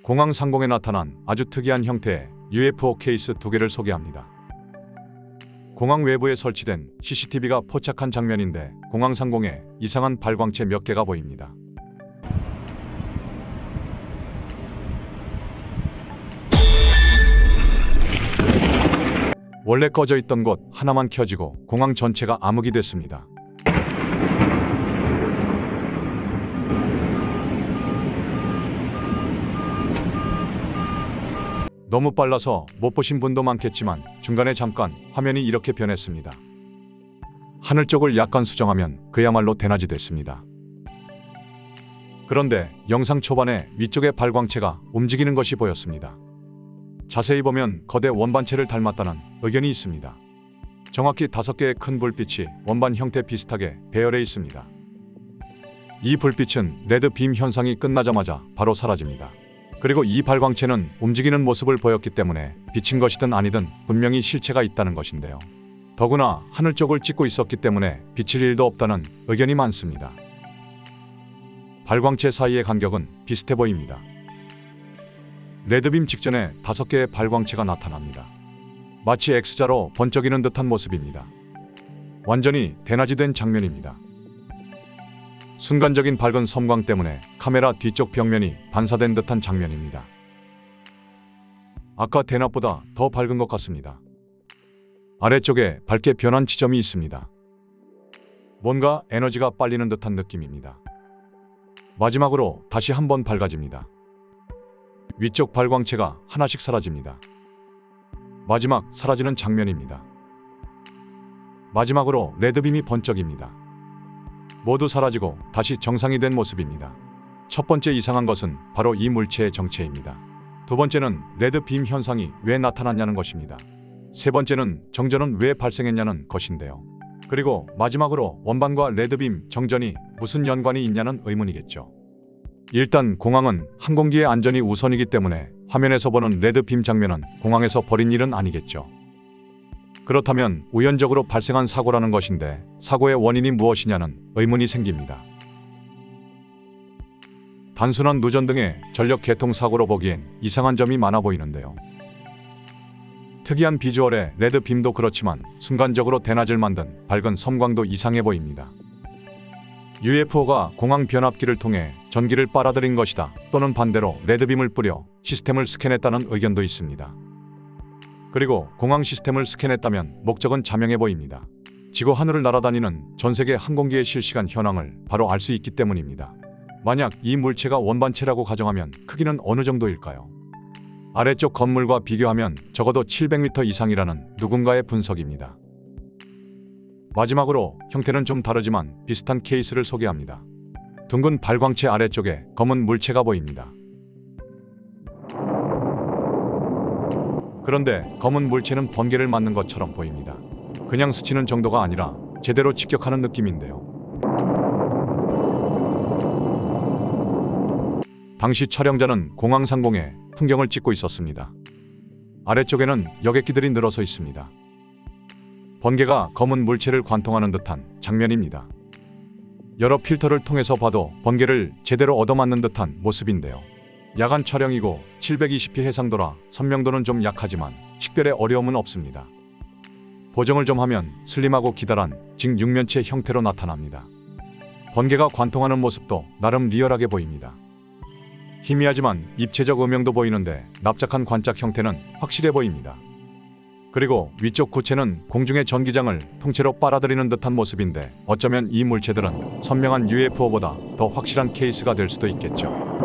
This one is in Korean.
공항 상공에 나타난 아주 특이한 형태의 UFO 케이스 2개를 소개합니다. 공항 외부에 설치된 CCTV가 포착한 장면인데 공항 상공에 이상한 발광체 몇 개가 보입니다. 원래 꺼져 있던 곳 하나만 켜지고 공항 전체가 암흑이 됐습니다. 너무 빨라서 못 보신 분도 많겠지만 중간에 잠깐 화면이 이렇게 변했습니다. 하늘 쪽을 약간 수정하면 그야말로 대낮이 됐습니다. 그런데 영상 초반에 위쪽의 발광체가 움직이는 것이 보였습니다. 자세히 보면 거대 원반체를 닮았다는 의견이 있습니다. 정확히 5개의 큰 불빛이 원반 형태 비슷하게 배열해 있습니다. 이 불빛은 레드 빔 현상이 끝나자마자 바로 사라집니다. 그리고 이 발광체는 움직이는 모습을 보였기 때문에 비친 것이든 아니든 분명히 실체가 있다는 것인데요. 더구나 하늘 쪽을 찍고 있었기 때문에 비칠 일도 없다는 의견이 많습니다. 발광체 사이의 간격은 비슷해 보입니다. 레드빔 직전에 5개의 발광체가 나타납니다. 마치 X자로 번쩍이는 듯한 모습입니다. 완전히 대낮이 된 장면입니다. 순간적인 밝은 섬광 때문에 카메라 뒤쪽 벽면이 반사된 듯한 장면입니다. 아까 대낮보다 더 밝은 것 같습니다. 아래쪽에 밝게 변한 지점이 있습니다. 뭔가 에너지가 빨리는 듯한 느낌입니다. 마지막으로 다시 한번 밝아집니다. 위쪽 발광체가 하나씩 사라집니다. 마지막 사라지는 장면입니다. 마지막으로 레드빔이 번쩍입니다. 모두 사라지고 다시 정상이 된 모습입니다. 첫 번째 이상한 것은 바로 이 물체의 정체입니다. 두 번째는 레드빔 현상이 왜 나타났냐는 것입니다. 세 번째는 정전은 왜 발생했냐는 것인데요. 그리고 마지막으로 원반과 레드빔 정전이 무슨 연관이 있냐는 의문이겠죠. 일단 공항은 항공기의 안전이 우선이기 때문에 화면에서 보는 레드빔 장면은 공항에서 벌인 일은 아니겠죠. 그렇다면 우연적으로 발생한 사고라는 것인데 사고의 원인이 무엇이냐는 의문이 생깁니다. 단순한 누전 등의 전력 개통 사고로 보기엔 이상한 점이 많아 보이는데요. 특이한 비주얼의 레드빔도 그렇지만 순간적으로 대낮을 만든 밝은 섬광도 이상해 보입니다. UFO가 공항 변압기를 통해 전기를 빨아들인 것이다 또는 반대로 레드빔을 뿌려 시스템을 스캔했다는 의견도 있습니다. 그리고 공항 시스템을 스캔했다면 목적은 자명해 보입니다. 지구 하늘을 날아다니는 전세계 항공기의 실시간 현황을 바로 알 수 있기 때문입니다. 만약 이 물체가 원반체라고 가정하면 크기는 어느 정도일까요? 아래쪽 건물과 비교하면 적어도 700m 이상이라는 누군가의 분석입니다. 마지막으로 형태는 좀 다르지만 비슷한 케이스를 소개합니다. 둥근 발광체 아래쪽에 검은 물체가 보입니다. 그런데 검은 물체는 번개를 맞는 것처럼 보입니다. 그냥 스치는 정도가 아니라 제대로 직격하는 느낌인데요. 당시 촬영자는 공항 상공에 풍경을 찍고 있었습니다. 아래쪽에는 여객기들이 늘어서 있습니다. 번개가 검은 물체를 관통하는 듯한 장면입니다. 여러 필터를 통해서 봐도 번개를 제대로 얻어맞는 듯한 모습인데요. 야간 촬영이고 720p 해상도라 선명도는 좀 약하지만 식별에 어려움은 없습니다. 보정을 좀 하면 슬림하고 기다란 직육면체 형태로 나타납니다. 번개가 관통하는 모습도 나름 리얼하게 보입니다. 희미하지만 입체적 음영도 보이는데 납작한 관짝 형태는 확실해 보입니다. 그리고 위쪽 구체는 공중의 전기장을 통째로 빨아들이는 듯한 모습인데 어쩌면 이 물체들은 선명한 UFO보다 더 확실한 케이스가 될 수도 있겠죠.